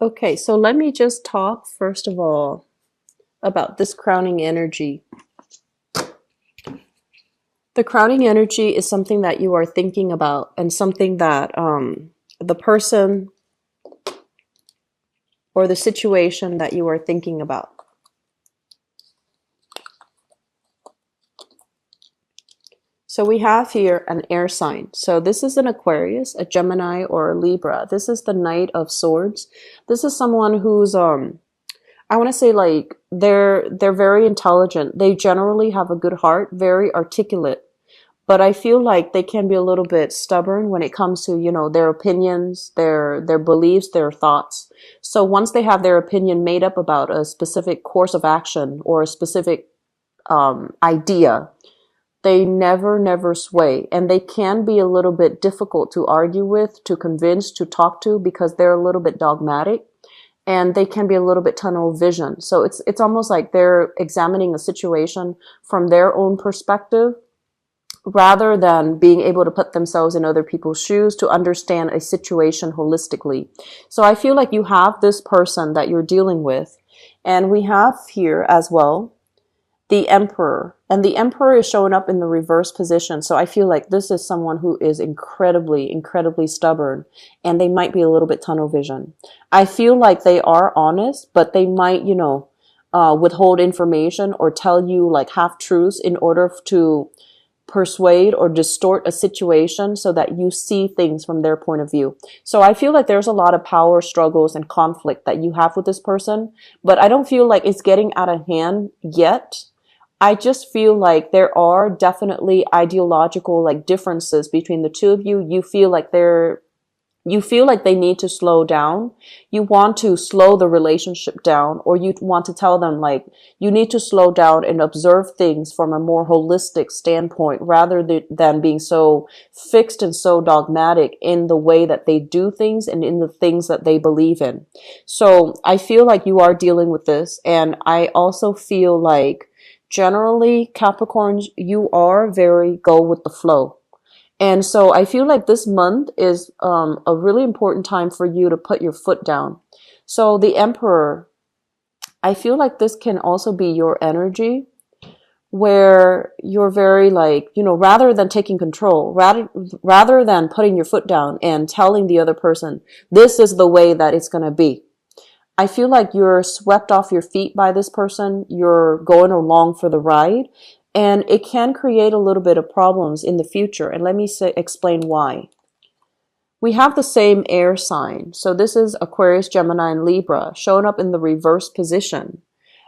Okay, so let me just talk first of all about this crowning energy. The crowning energy is something that you are thinking about and something that the person or the situation that you are thinking about. So we have here an air sign. So this is an Aquarius, a Gemini, or a Libra. This is the Knight of Swords. This is someone who's I want to say like they're very intelligent. They generally have a good heart, very articulate. But I feel like they can be a little bit stubborn when it comes to, their opinions, their beliefs, their thoughts. So once they have their opinion made up about a specific course of action or a specific idea, they never sway. And they can be a little bit difficult to argue with, to convince, to talk to, because they're a little bit dogmatic. And they can be a little bit tunnel vision. So it's almost like they're examining a situation from their own perspective, rather than being able to put themselves in other people's shoes to understand a situation holistically. So I feel like you have this person that you're dealing with, and we have here as well the Emperor, and the Emperor is showing up in the reverse position. So I feel like this is someone who is incredibly stubborn, and they might be a little bit tunnel vision. I feel like they are honest, but they might, withhold information or tell you like half truths in order to persuade or distort a situation so that you see things from their point of view. So I feel like there's a lot of power struggles and conflict that you have with this person, but I don't feel like it's getting out of hand yet. I just feel like there are definitely ideological like differences between the two of you. You feel like they need to slow down. You want to slow the relationship down, or you want to tell them like you need to slow down and observe things from a more holistic standpoint, rather than being so fixed and so dogmatic in the way that they do things and in the things that they believe in. So I feel like you are dealing with this. And I also feel like generally, Capricorns, you are very go with the flow. And so I feel like this month is a really important time for you to put your foot down. So the Emperor, I feel like this can also be your energy where you're very like, rather than taking control, rather than putting your foot down and telling the other person, this is the way that it's going to be. I feel like you're swept off your feet by this person. You're going along for the ride. And it can create a little bit of problems in the future. And let me explain why. We have the same air sign. So this is Aquarius, Gemini, and Libra showing up in the reverse position,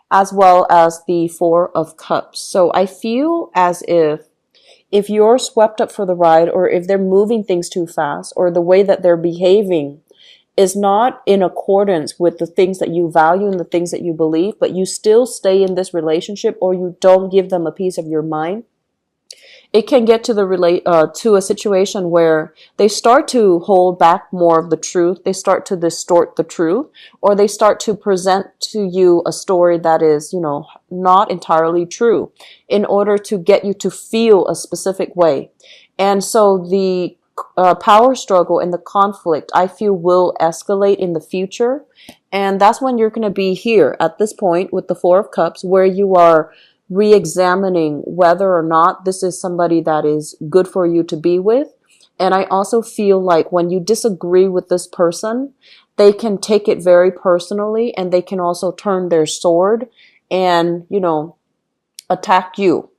as well as the Four of Cups. So I feel as if you're swept up for the ride, or if they're moving things too fast, or the way that they're behaving is not in accordance with the things that you value and the things that you believe, but you still stay in this relationship, or you don't give them a piece of your mind, it can get to to a situation where they start to hold back more of the truth. They start to distort the truth, or they start to present to you a story that is, not entirely true, in order to get you to feel a specific way. And so the power struggle and the conflict, I feel, will escalate in the future. And that's when you're going to be here at this point with the Four of Cups, where you are re-examining whether or not this is somebody that is good for you to be with. And I also feel like when you disagree with this person, they can take it very personally, and they can also turn their sword and, attack you.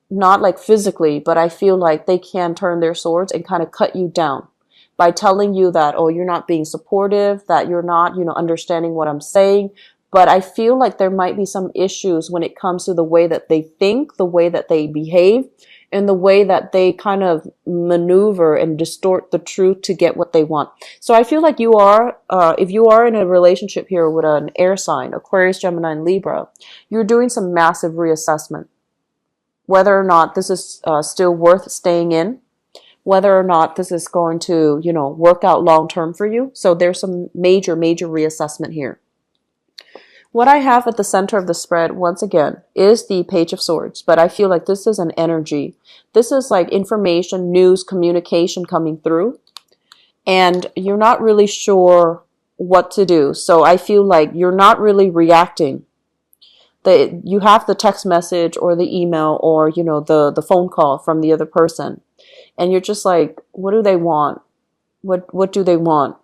Not like physically, but I feel like they can turn their swords and kind of cut you down by telling you that, oh, you're not being supportive, that you're not, understanding what I'm saying. But I feel like there might be some issues when it comes to the way that they think, the way that they behave, and the way that they kind of maneuver and distort the truth to get what they want. So I feel like you are, if you are in a relationship here with an air sign, Aquarius, Gemini, and Libra, you're doing some massive reassessment. Whether or not this is still worth staying in, whether or not this is going to, work out long term for you. So there's some major reassessment here. What I have at the center of the spread, once again, is the Page of Swords. But I feel like this is an energy. This is like information, news, communication coming through. And you're not really sure what to do. So I feel like you're not really reacting. You have the text message or the email or, the phone call from the other person. And you're just like, what do they want? What do they want?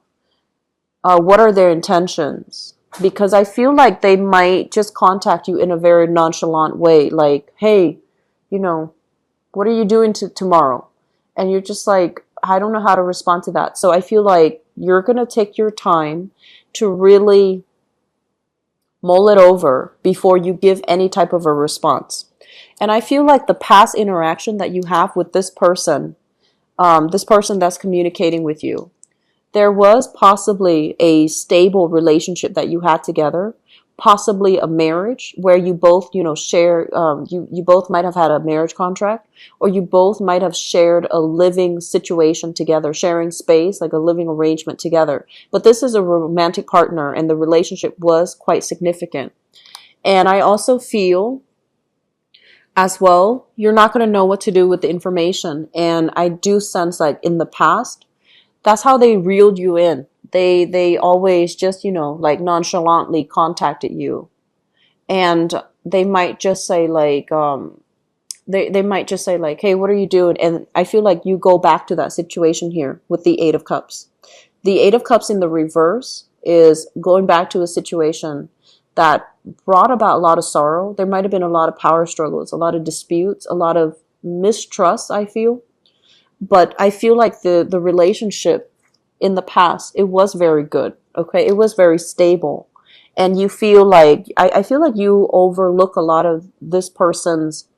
What are their intentions? Because I feel like they might just contact you in a very nonchalant way, like, hey, what are you doing tomorrow? And you're just like, I don't know how to respond to that. So I feel like you're going to take your time to really mull it over before you give any type of a response. And I feel like the past interaction that you have with this person that's communicating with you, there was possibly a stable relationship that you had together, possibly a marriage where you both, share, you both might have had a marriage contract, or you both might have shared a living situation together, sharing space, like a living arrangement together. But this is a romantic partner and the relationship was quite significant. And I also feel as well, you're not going to know what to do with the information. And I do sense like in the past, that's how they reeled you in. They always just, like nonchalantly contacted you. And they might just say like, they might just say like, hey, what are you doing? And I feel like you go back to that situation here with the Eight of Cups. The Eight of Cups in the reverse is going back to a situation that brought about a lot of sorrow. There might have been a lot of power struggles, a lot of disputes, a lot of mistrust, I feel. But I feel like the relationship in the past, it was very good. Okay. It was very stable. And you feel like, I feel like you overlook a lot of this person's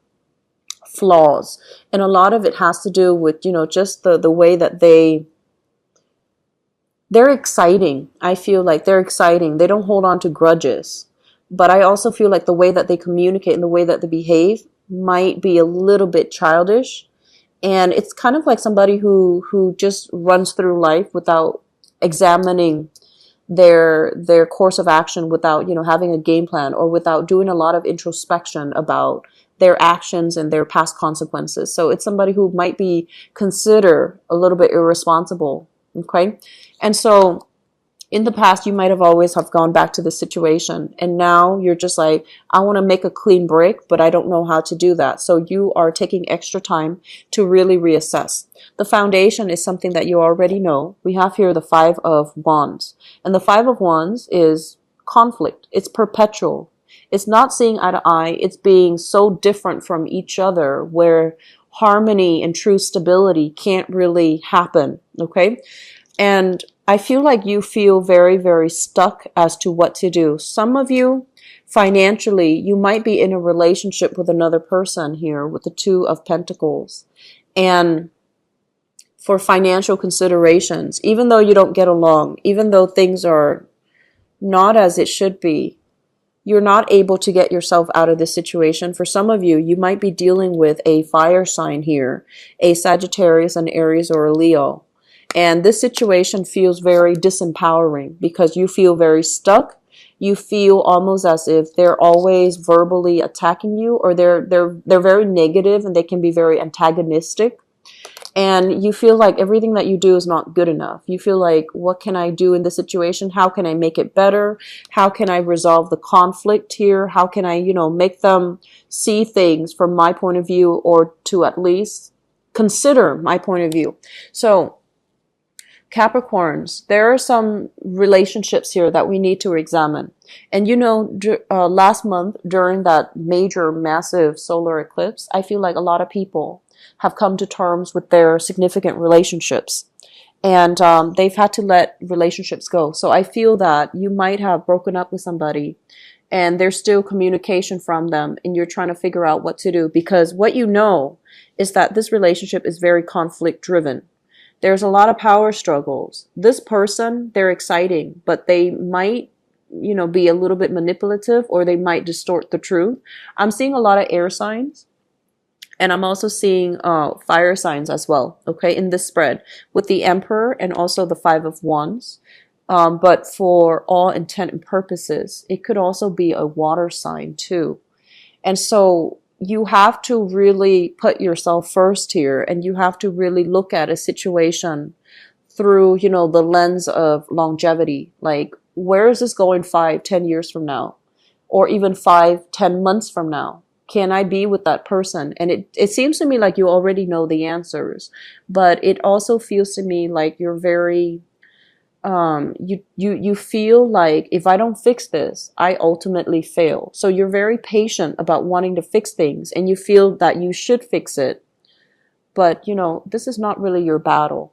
flaws. And a lot of it has to do with, just the way that they're exciting. I feel like they're exciting. They don't hold on to grudges. But I also feel like the way that they communicate and the way that they behave might be a little bit childish. And it's kind of like somebody who just runs through life without examining their course of action, without, having a game plan, or without doing a lot of introspection about their actions and their past consequences. So it's somebody who might be considered a little bit irresponsible. Okay. And so in the past, you might have always have gone back to the situation. And now you're just like, I want to make a clean break, but I don't know how to do that. So you are taking extra time to really reassess. The foundation is something that you already know. We have here the Five of Wands. And the Five of Wands is conflict. It's perpetual. It's not seeing eye to eye. It's being so different from each other where harmony and true stability can't really happen. Okay. And I feel like you feel very, very stuck as to what to do. Some of you, financially, you might be in a relationship with another person here with the Two of Pentacles. And for financial considerations, even though you don't get along, even though things are not as it should be, you're not able to get yourself out of this situation. For some of you, you might be dealing with a fire sign here, a Sagittarius, an Aries, or a Leo. And this situation feels very disempowering because you feel very stuck. You feel almost as if they're always verbally attacking you, or they're very negative and they can be very antagonistic. And you feel like everything that you do is not good enough. You feel like, what can I do in this situation? How can I make it better? How can I resolve the conflict here? How can I, make them see things from my point of view, or to at least consider my point of view? So Capricorns, there are some relationships here that we need to examine. And last month during that major, massive solar eclipse, I feel like a lot of people have come to terms with their significant relationships. And they've had to let relationships go. So I feel that you might have broken up with somebody and there's still communication from them and you're trying to figure out what to do. Because what you know is that this relationship is very conflict driven. There's a lot of power struggles. This person, they're exciting, but they might, be a little bit manipulative, or they might distort the truth. I'm seeing a lot of air signs, and I'm also seeing fire signs as well, okay, in this spread with the Emperor and also the Five of Wands. But for all intent and purposes, it could also be a water sign too. And so you have to really put yourself first here, and you have to really look at a situation through, you know, the lens of longevity. Like, where is this going 5, 10 years from now? Or even 5, 10 months from now? Can I be with that person? And it seems to me like you already know the answers, but it also feels to me like you're very you feel like if I don't fix this, I ultimately fail. So you're very patient about wanting to fix things and you feel that you should fix it. But, you know, this is not really your battle.